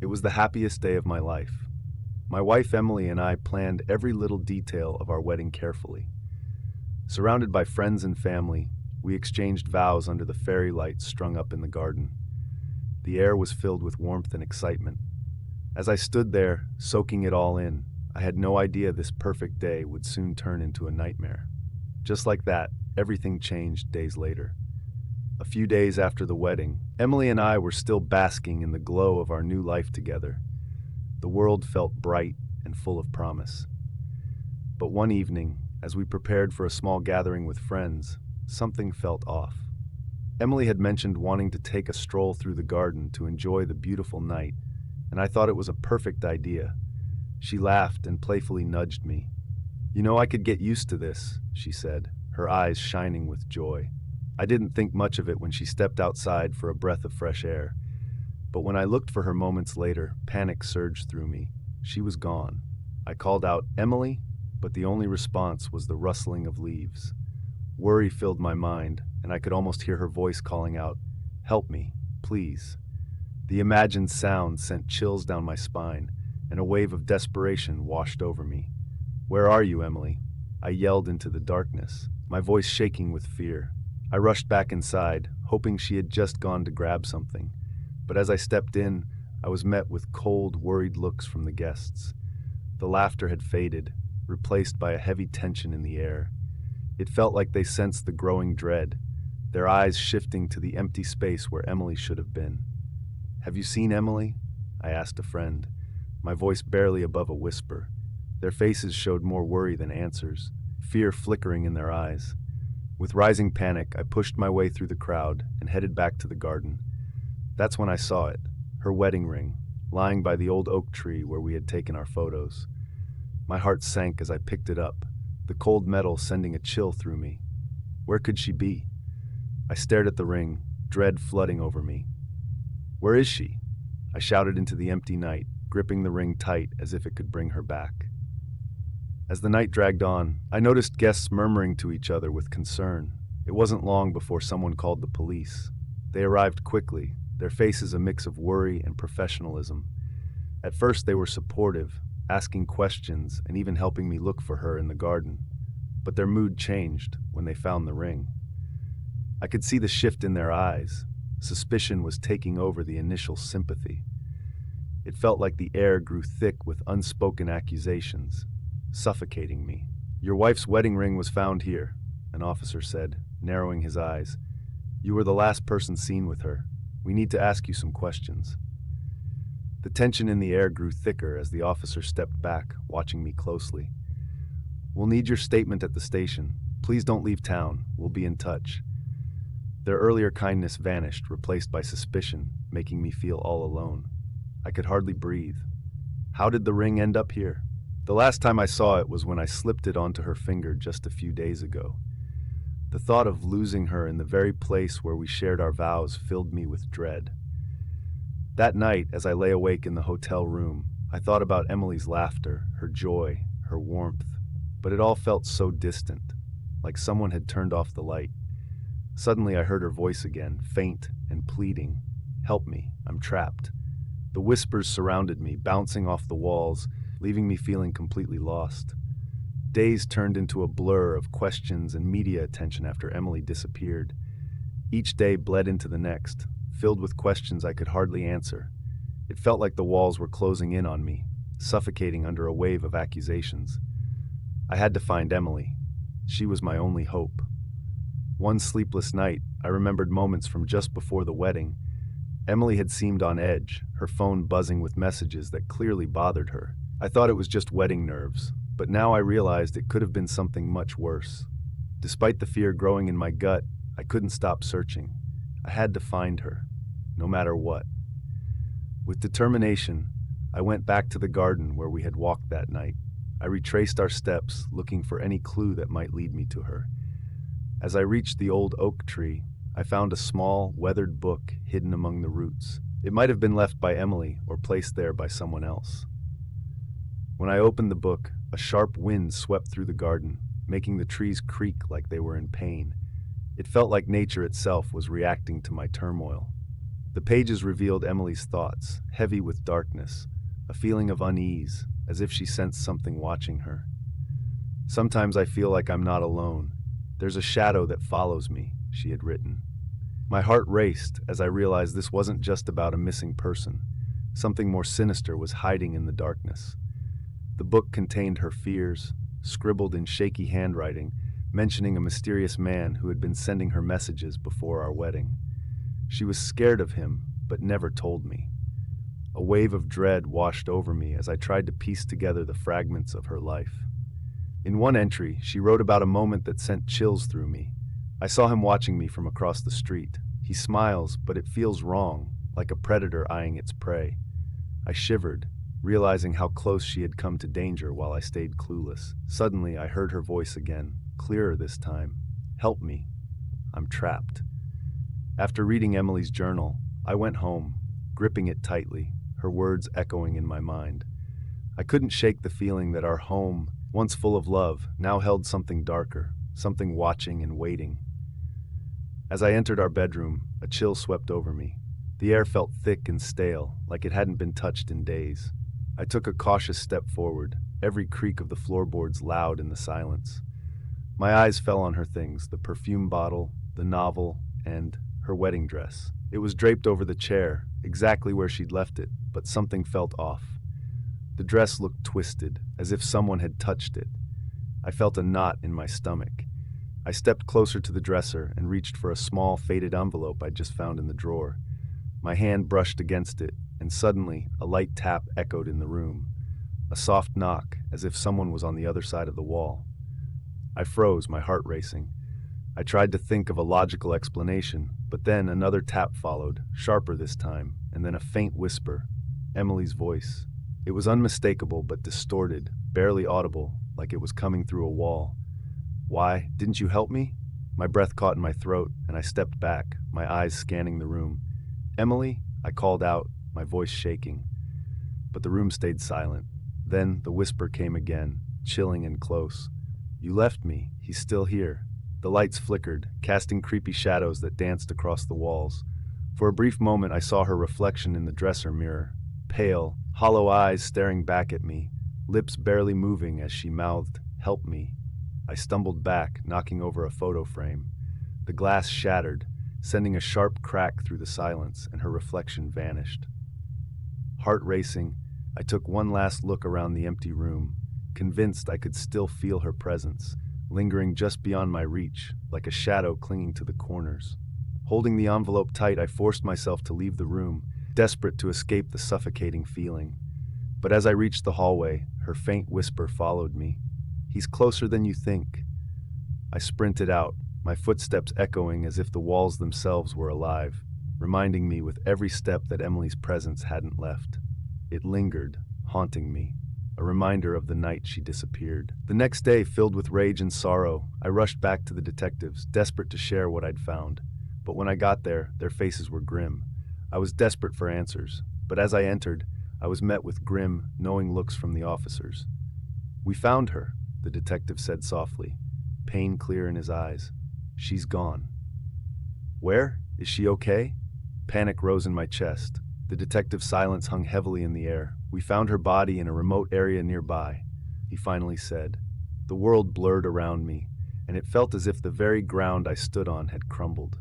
It was the happiest day of my life. My wife Emily and I planned every little detail of our wedding carefully. Surrounded by friends and family, we exchanged vows under the fairy lights strung up in the garden. The air was filled with warmth and excitement. As I stood there, soaking it all in, I had no idea this perfect day would soon turn into a nightmare. Just like that, everything changed days later. A few days after the wedding, Emily and I were still basking in the glow of our new life together. The world felt bright and full of promise. But one evening, as we prepared for a small gathering with friends, something felt off. Emily had mentioned wanting to take a stroll through the garden to enjoy the beautiful night, and I thought it was a perfect idea. She laughed and playfully nudged me. "You know, I could get used to this," she said, her eyes shining with joy. I didn't think much of it when she stepped outside for a breath of fresh air. But when I looked for her moments later, panic surged through me. She was gone. I called out, "Emily?" but the only response was the rustling of leaves. Worry filled my mind, and I could almost hear her voice calling out, "Help me, please." The imagined sound sent chills down my spine, and a wave of desperation washed over me. "Where are you, Emily?" I yelled into the darkness, my voice shaking with fear. I rushed back inside, hoping she had just gone to grab something. But as I stepped in, I was met with cold, worried looks from the guests. The laughter had faded, replaced by a heavy tension in the air. It felt like they sensed the growing dread, their eyes shifting to the empty space where Emily should have been. "Have you seen Emily?" I asked a friend, my voice barely above a whisper. Their faces showed more worry than answers, fear flickering in their eyes. With rising panic, I pushed my way through the crowd and headed back to the garden. That's when I saw it, her wedding ring, lying by the old oak tree where we had taken our photos. My heart sank as I picked it up, the cold metal sending a chill through me. Where could she be? I stared at the ring, dread flooding over me. "Where is she?" I shouted into the empty night, gripping the ring tight as if it could bring her back. As the night dragged on, I noticed guests murmuring to each other with concern. It wasn't long before someone called the police. They arrived quickly, their faces a mix of worry and professionalism. At first they were supportive, asking questions and even helping me look for her in the garden. But their mood changed when they found the ring. I could see the shift in their eyes. Suspicion was taking over the initial sympathy. It felt like the air grew thick with unspoken accusations, suffocating me. "Your wife's wedding ring was found here," an officer said, narrowing his eyes. "You were the last person seen with her. We need to ask you some questions." The tension in the air grew thicker as the officer stepped back, watching me closely. "We'll need your statement at the station. Please don't leave town. We'll be in touch." Their earlier kindness vanished, replaced by suspicion, making me feel all alone. I could hardly breathe. How did the ring end up here? The last time I saw it was when I slipped it onto her finger just a few days ago. The thought of losing her in the very place where we shared our vows filled me with dread. That night, as I lay awake in the hotel room, I thought about Emily's laughter, her joy, her warmth, but it all felt so distant, like someone had turned off the light. Suddenly I heard her voice again, faint and pleading. "Help me, I'm trapped." The whispers surrounded me, bouncing off the walls, leaving me feeling completely lost. Days turned into a blur of questions and media attention after Emily disappeared. Each day bled into the next, filled with questions I could hardly answer. It felt like the walls were closing in on me, suffocating under a wave of accusations. I had to find Emily. She was my only hope. One sleepless night, I remembered moments from just before the wedding. Emily had seemed on edge, her phone buzzing with messages that clearly bothered her. I thought it was just wedding nerves, but now I realized it could have been something much worse. Despite the fear growing in my gut, I couldn't stop searching. I had to find her, no matter what. With determination, I went back to the garden where we had walked that night. I retraced our steps, looking for any clue that might lead me to her. As I reached the old oak tree, I found a small, weathered book hidden among the roots. It might have been left by Emily or placed there by someone else. When I opened the book, a sharp wind swept through the garden, making the trees creak like they were in pain. It felt like nature itself was reacting to my turmoil. The pages revealed Emily's thoughts, heavy with darkness, a feeling of unease, as if she sensed something watching her. "Sometimes I feel like I'm not alone. There's a shadow that follows me," she had written. My heart raced as I realized this wasn't just about a missing person. Something more sinister was hiding in the darkness. The book contained her fears, scribbled in shaky handwriting, mentioning a mysterious man who had been sending her messages before our wedding. She was scared of him, but never told me. A wave of dread washed over me as I tried to piece together the fragments of her life. In one entry, she wrote about a moment that sent chills through me. "I saw him watching me from across the street. He smiles, but it feels wrong, like a predator eyeing its prey." I shivered, realizing how close she had come to danger while I stayed clueless. Suddenly, I heard her voice again, clearer this time. "Help me. I'm trapped." After reading Emily's journal, I went home, gripping it tightly, her words echoing in my mind. I couldn't shake the feeling that our home, once full of love, now held something darker, something watching and waiting. As I entered our bedroom, a chill swept over me. The air felt thick and stale, like it hadn't been touched in days. I took a cautious step forward, every creak of the floorboards loud in the silence. My eyes fell on her things, the perfume bottle, the novel, and her wedding dress. It was draped over the chair, exactly where she'd left it, but something felt off. The dress looked twisted, as if someone had touched it. I felt a knot in my stomach. I stepped closer to the dresser and reached for a small, faded envelope I'd just found in the drawer. My hand brushed against it, and suddenly, a light tap echoed in the room. A soft knock, as if someone was on the other side of the wall. I froze, my heart racing. I tried to think of a logical explanation, but then another tap followed, sharper this time, and then a faint whisper. Emily's voice. It was unmistakable but distorted, barely audible, like it was coming through a wall. "Why, didn't you help me?" My breath caught in my throat, and I stepped back, my eyes scanning the room. "Emily?" I called out, my voice shaking. But the room stayed silent. Then the whisper came again, chilling and close. "You left me. He's still here." The lights flickered, casting creepy shadows that danced across the walls. For a brief moment I saw her reflection in the dresser mirror, pale, hollow eyes staring back at me, lips barely moving as she mouthed, "Help me." I stumbled back, knocking over a photo frame. The glass shattered, sending a sharp crack through the silence, and her reflection vanished. Heart racing, I took one last look around the empty room, convinced I could still feel her presence, lingering just beyond my reach, like a shadow clinging to the corners. Holding the envelope tight, I forced myself to leave the room, desperate to escape the suffocating feeling. But as I reached the hallway, her faint whisper followed me. "He's closer than you think." I sprinted out, my footsteps echoing as if the walls themselves were alive, reminding me with every step that Emily's presence hadn't left. It lingered, haunting me, a reminder of the night she disappeared. The next day, filled with rage and sorrow, I rushed back to the detectives, desperate to share what I'd found. But when I got there, their faces were grim. I was desperate for answers, but as I entered, I was met with grim, knowing looks from the officers. "We found her," the detective said softly, pain clear in his eyes. "She's gone." "Where? Is she okay?" Panic rose in my chest. The detective's silence hung heavily in the air. "We found her body in a remote area nearby," he finally said. The world blurred around me, and it felt as if the very ground I stood on had crumbled.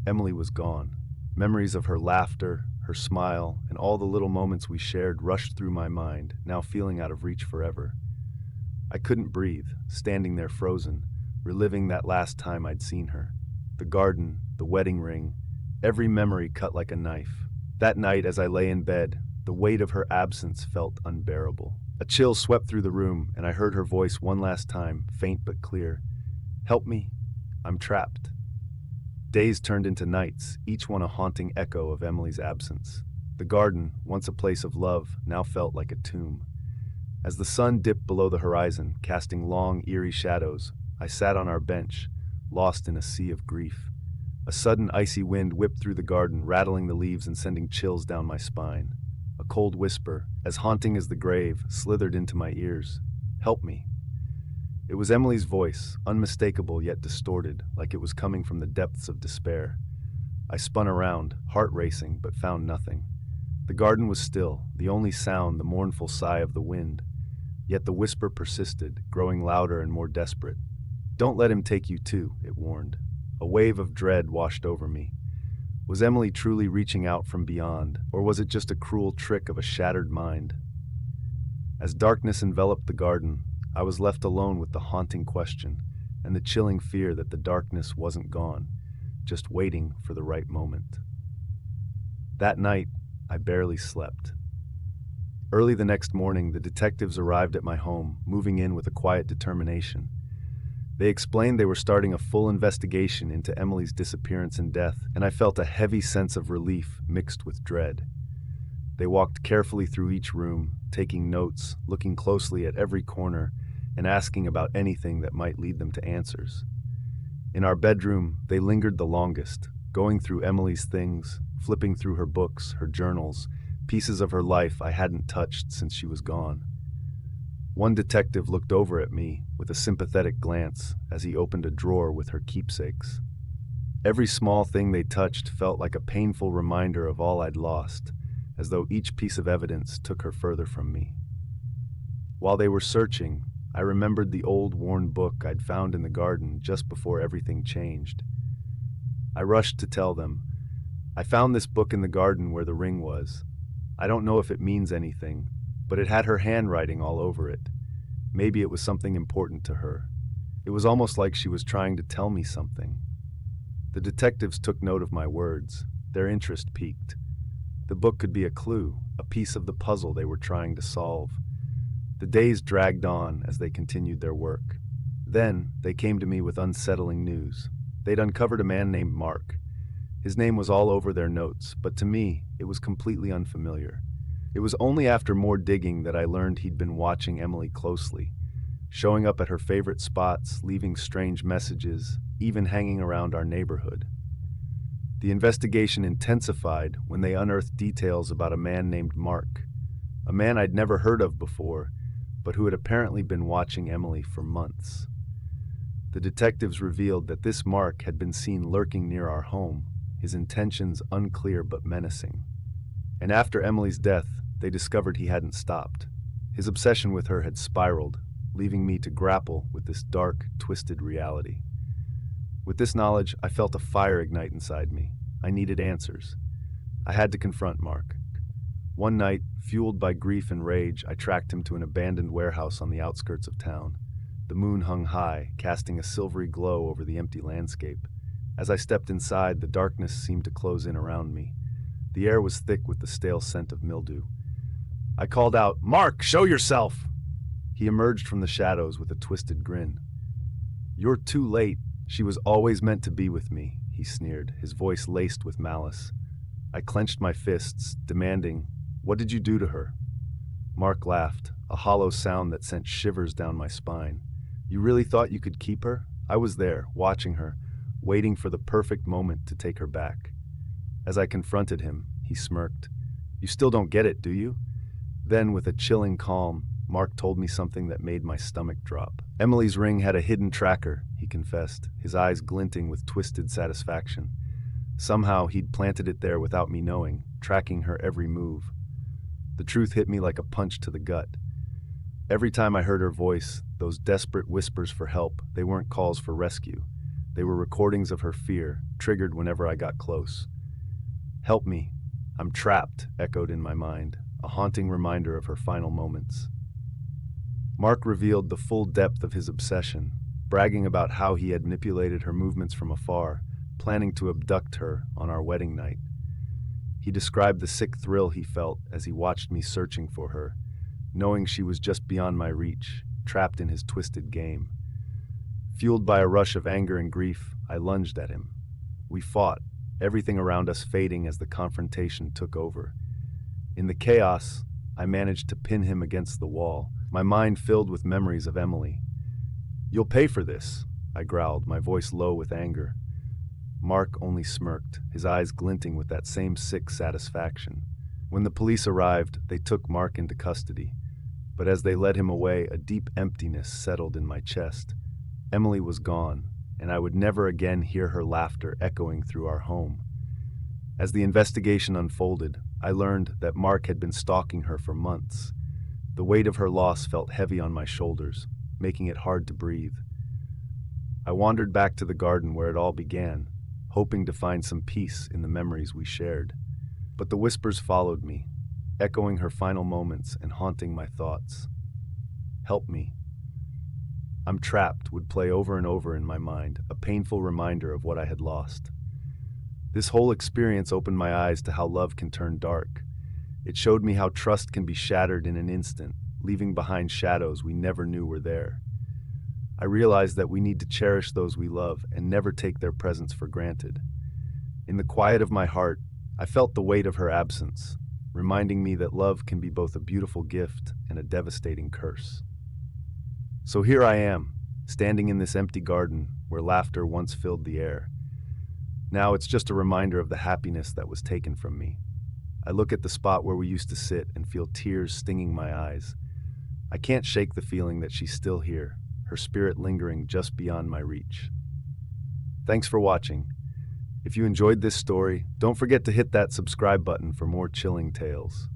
Emily was gone. Memories of her laughter, her smile, and all the little moments we shared rushed through my mind, now feeling out of reach forever. I couldn't breathe, standing there frozen, reliving that last time I'd seen her. The garden, the wedding ring, every memory cut like a knife. That night, as I lay in bed, the weight of her absence felt unbearable. A chill swept through the room, and I heard her voice one last time, faint but clear. "Help me. I'm trapped." Days turned into nights, each one a haunting echo of Emily's absence. The garden, once a place of love, now felt like a tomb. As the sun dipped below the horizon, casting long, eerie shadows, I sat on our bench, lost in a sea of grief. A sudden icy wind whipped through the garden, rattling the leaves and sending chills down my spine. A cold whisper, as haunting as the grave, slithered into my ears. "Help me." It was Emily's voice, unmistakable yet distorted, like it was coming from the depths of despair. I spun around, heart racing, but found nothing. The garden was still, the only sound the mournful sigh of the wind. Yet the whisper persisted, growing louder and more desperate. "Don't let him take you too," it warned. A wave of dread washed over me. Was Emily truly reaching out from beyond, or was it just a cruel trick of a shattered mind? As darkness enveloped the garden, I was left alone with the haunting question and the chilling fear that the darkness wasn't gone, just waiting for the right moment. That night, I barely slept. Early the next morning, the detectives arrived at my home, moving in with a quiet determination. They explained they were starting a full investigation into Emily's disappearance and death, and I felt a heavy sense of relief mixed with dread. They walked carefully through each room, taking notes, looking closely at every corner, and asking about anything that might lead them to answers. In our bedroom, they lingered the longest, going through Emily's things, flipping through her books, her journals, pieces of her life I hadn't touched since she was gone. One detective looked over at me with a sympathetic glance as he opened a drawer with her keepsakes. Every small thing they touched felt like a painful reminder of all I'd lost, as though each piece of evidence took her further from me. While they were searching, I remembered the old worn book I'd found in the garden just before everything changed. I rushed to tell them, "I found this book in the garden where the ring was. I don't know if it means anything, but it had her handwriting all over it. Maybe it was something important to her." It was almost like she was trying to tell me something. The detectives took note of my words. Their interest piqued. The book could be a clue, a piece of the puzzle they were trying to solve. The days dragged on as they continued their work. Then, they came to me with unsettling news. They'd uncovered a man named Mark. His name was all over their notes, but to me, it was completely unfamiliar. It was only after more digging that I learned he'd been watching Emily closely, showing up at her favorite spots, leaving strange messages, even hanging around our neighborhood. The investigation intensified when they unearthed details about a man named Mark, a man I'd never heard of before, but who had apparently been watching Emily for months. The detectives revealed that this Mark had been seen lurking near our home, his intentions unclear but menacing. And after Emily's death, they discovered he hadn't stopped. His obsession with her had spiraled, leaving me to grapple with this dark, twisted reality. With this knowledge, I felt a fire ignite inside me. I needed answers. I had to confront Mark. One night, fueled by grief and rage, I tracked him to an abandoned warehouse on the outskirts of town. The moon hung high, casting a silvery glow over the empty landscape. As I stepped inside, the darkness seemed to close in around me. The air was thick with the stale scent of mildew. I called out, "Mark, show yourself!" He emerged from the shadows with a twisted grin. "You're too late. She was always meant to be with me," he sneered, his voice laced with malice. I clenched my fists, demanding, "What did you do to her?" Mark laughed, a hollow sound that sent shivers down my spine. "You really thought you could keep her? I was there, watching her, waiting for the perfect moment to take her back." As I confronted him, he smirked. "You still don't get it, do you?" Then, with a chilling calm, Mark told me something that made my stomach drop. Emily's ring had a hidden tracker, he confessed, his eyes glinting with twisted satisfaction. Somehow, he'd planted it there without me knowing, tracking her every move. The truth hit me like a punch to the gut. Every time I heard her voice, those desperate whispers for help, they weren't calls for rescue. They were recordings of her fear, triggered whenever I got close. "Help me. I'm trapped," echoed in my mind, a haunting reminder of her final moments. Mark revealed the full depth of his obsession, bragging about how he had manipulated her movements from afar, planning to abduct her on our wedding night. He described the sick thrill he felt as he watched me searching for her, knowing she was just beyond my reach, trapped in his twisted game. Fueled by a rush of anger and grief, I lunged at him. We fought, everything around us fading as the confrontation took over. In the chaos, I managed to pin him against the wall, my mind filled with memories of Emily. "You'll pay for this," I growled, my voice low with anger. Mark only smirked, his eyes glinting with that same sick satisfaction. When the police arrived, they took Mark into custody. But as they led him away, a deep emptiness settled in my chest. Emily was gone, and I would never again hear her laughter echoing through our home. As the investigation unfolded, I learned that Mark had been stalking her for months. The weight of her loss felt heavy on my shoulders, making it hard to breathe. I wandered back to the garden where it all began, hoping to find some peace in the memories we shared. But the whispers followed me, echoing her final moments and haunting my thoughts. "Help me. I'm trapped" would play over and over in my mind, a painful reminder of what I had lost. This whole experience opened my eyes to how love can turn dark. It showed me how trust can be shattered in an instant, leaving behind shadows we never knew were there. I realized that we need to cherish those we love and never take their presence for granted. In the quiet of my heart, I felt the weight of her absence, reminding me that love can be both a beautiful gift and a devastating curse. So here I am, standing in this empty garden where laughter once filled the air. Now it's just a reminder of the happiness that was taken from me. I look at the spot where we used to sit and feel tears stinging my eyes. I can't shake the feeling that she's still here, her spirit lingering just beyond my reach. Thanks for watching. If you enjoyed this story, don't forget to hit that subscribe button for more chilling tales.